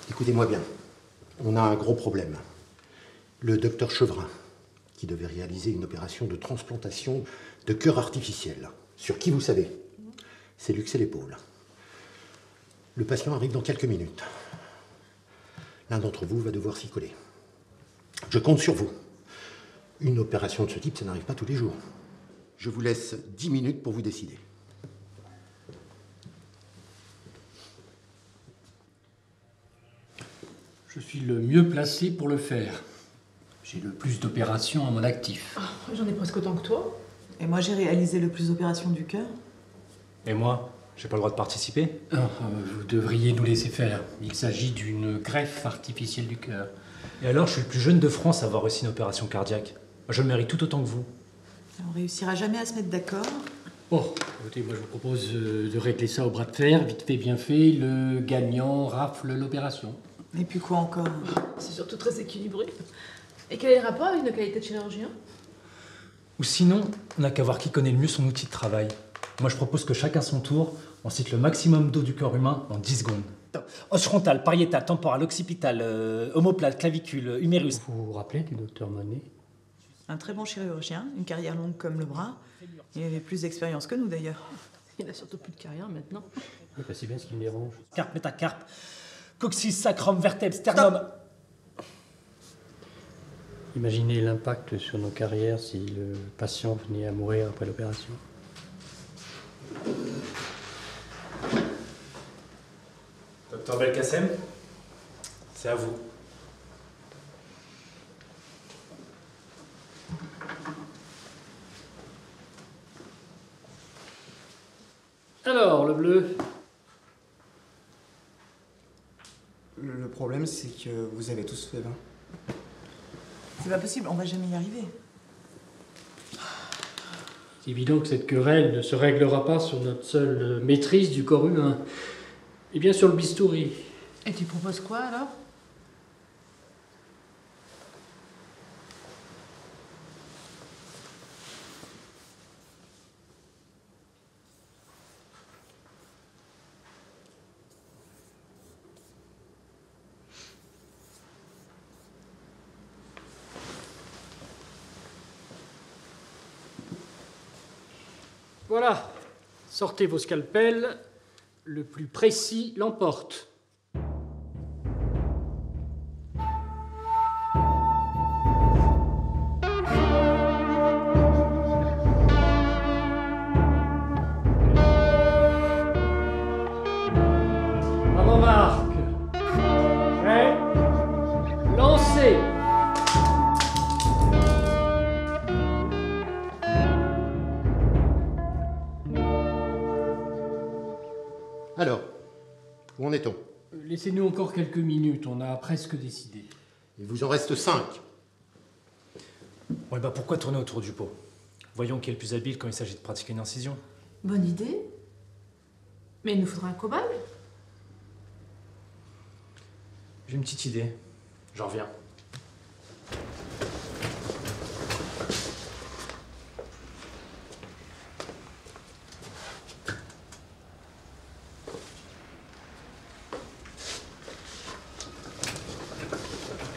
Écoutez-moi bien, on a un gros problème. Le docteur Chevrin, qui devait réaliser une opération de transplantation de cœur artificiel, sur qui vous savez, s'est luxé l'épaule. Le patient arrive dans quelques minutes. L'un d'entre vous va devoir s'y coller. Je compte sur vous. Une opération de ce type, ça n'arrive pas tous les jours. Je vous laisse 10 minutes pour vous décider. Je suis le mieux placé pour le faire. J'ai le plus d'opérations à mon actif. Oh, j'en ai presque autant que toi. Et moi, j'ai réalisé le plus d'opérations du cœur. Et moi, j'ai pas le droit de participer? Vous devriez nous laisser faire. Il s'agit d'une greffe artificielle du cœur. Et alors, je suis le plus jeune de France à avoir réussi une opération cardiaque. Moi, je le mérite tout autant que vous. On réussira jamais à se mettre d'accord. Bon, écoutez, moi je vous propose de régler ça au bras de fer, vite fait, bien fait. Le gagnant rafle l'opération. Et puis quoi encore? C'est surtout très équilibré. Et quel est le rapport avec une qualité de chirurgien? Ou sinon, on n'a qu'à voir qui connaît le mieux son outil de travail. Moi, je propose que chacun son tour, on cite le maximum d'eau du corps humain en 10 secondes. Os frontal, pariétal, temporal, occipital, omoplate, clavicule, humérus. Vous vous rappelez du docteur Monet? Un très bon chirurgien, une carrière longue comme le bras. Il avait plus d'expérience que nous d'ailleurs. Il a surtout plus de carrière maintenant. Mais pas si bien ce qui me dérange. Carpe, métacarpe, coccyx, sacrum, vertèbre, sternum. Imaginez l'impact sur nos carrières si le patient venait à mourir après l'opération. Docteur Belkacem, c'est à vous. Alors, le bleu. Le problème, c'est que vous avez tous fait 20. C'est pas possible, on va jamais y arriver. C'est évident que cette querelle ne se réglera pas sur notre seule maîtrise du corps humain. Et bien sur le bistouri. Et tu proposes quoi alors? Voilà, sortez vos scalpels, le plus précis l'emporte. Bravo Marc. Prêt? Lancez. Alors, où en est-on? Laissez-nous encore quelques minutes, on a presque décidé. Il vous en reste 5. Ouais, bah pourquoi tourner autour du pot? Voyons qui est le plus habile quand il s'agit de pratiquer une incision. Bonne idée. Mais il nous faudra un cobaye. J'ai une petite idée. J'en reviens.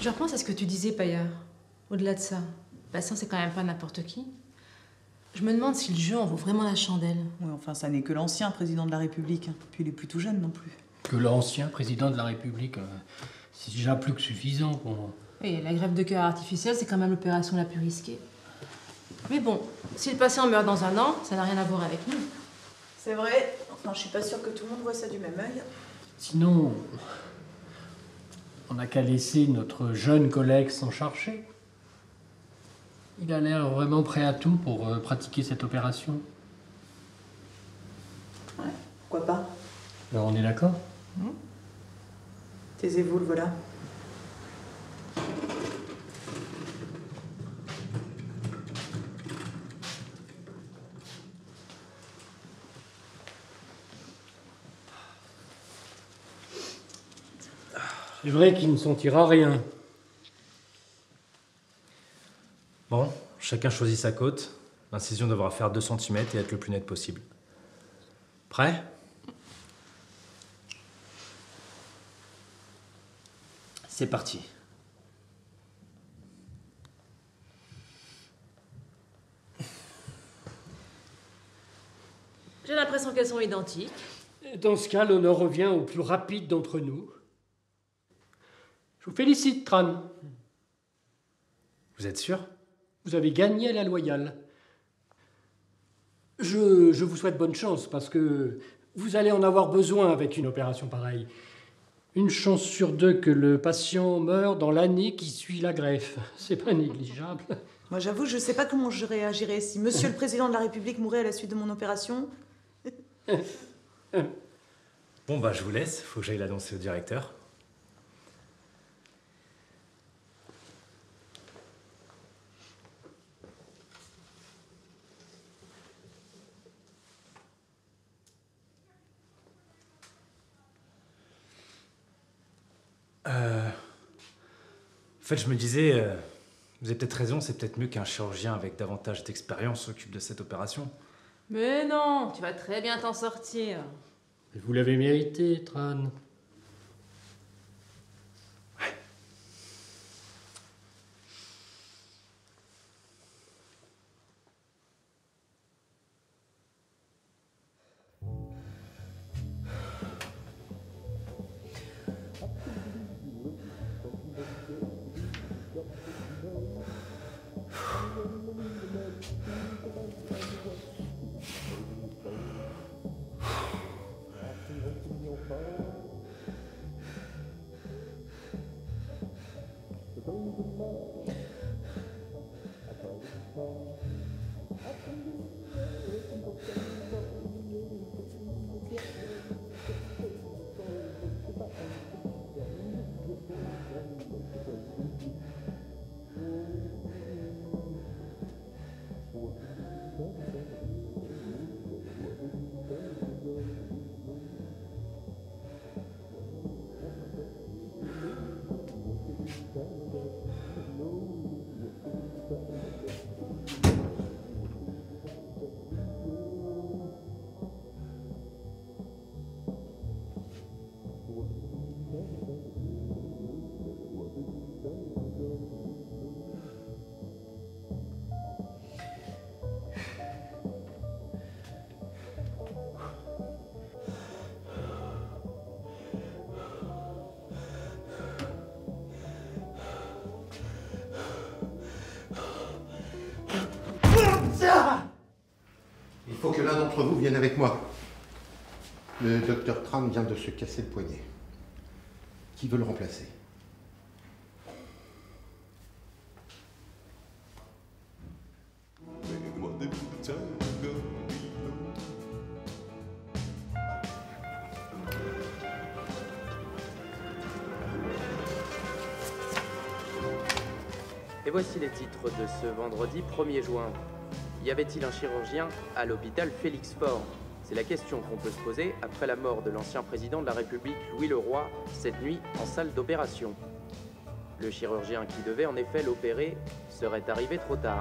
Je repense à ce que tu disais, Paillard. Au-delà de ça, le patient, c'est quand même pas n'importe qui. Je me demande si le jeu en vaut vraiment la chandelle. Oui, enfin, ça n'est que l'ancien président de la République. Puis il est plus tout jeune non plus. Que l'ancien président de la République, c'est déjà plus que suffisant pour moi. Oui, la greffe de cœur artificielle, c'est quand même l'opération la plus risquée. Mais bon, si le patient meurt dans 1 an, ça n'a rien à voir avec nous. C'est vrai. Enfin, je suis pas sûre que tout le monde voit ça du même œil. Sinon, on n'a qu'à laisser notre jeune collègue s'en charger. Il a l'air vraiment prêt à tout pour pratiquer cette opération. Ouais, pourquoi pas? Alors on est d'accord? Taisez-vous, le voilà. C'est vrai qu'il ne sentira rien. Bon, chacun choisit sa côte. L'incision devra faire 2 cm et être le plus net possible. Prêt? C'est parti. J'ai l'impression qu'elles sont identiques. Dans ce cas, l'honneur revient au plus rapide d'entre nous. Je vous félicite, Tran. Vous êtes sûr? Vous avez gagné la loyale. Je vous souhaite bonne chance parce que vous allez en avoir besoin avec une opération pareille. Une chance sur 2 que le patient meure dans l'année qui suit la greffe. C'est pas négligeable. Moi, j'avoue, je sais pas comment je réagirais si Monsieur le Président de la République mourait à la suite de mon opération. Bon, bah, je vous laisse. Faut que j'aille l'annoncer au directeur. En fait, je me disais, vous avez peut-être raison, c'est peut-être mieux qu'un chirurgien avec davantage d'expérience s'occupe de cette opération. Mais non, tu vas très bien t'en sortir. Vous l'avez mérité, Tran. Il faut que l'un d'entre vous vienne avec moi. Le docteur Tran vient de se casser le poignet. Qui veut le remplacer? Et voici les titres de ce vendredi 1er juin. Y avait-il un chirurgien à l'hôpital Félix Faure? C'est la question qu'on peut se poser après la mort de l'ancien président de la République Louis Leroy, cette nuit en salle d'opération. Le chirurgien qui devait en effet l'opérer serait arrivé trop tard.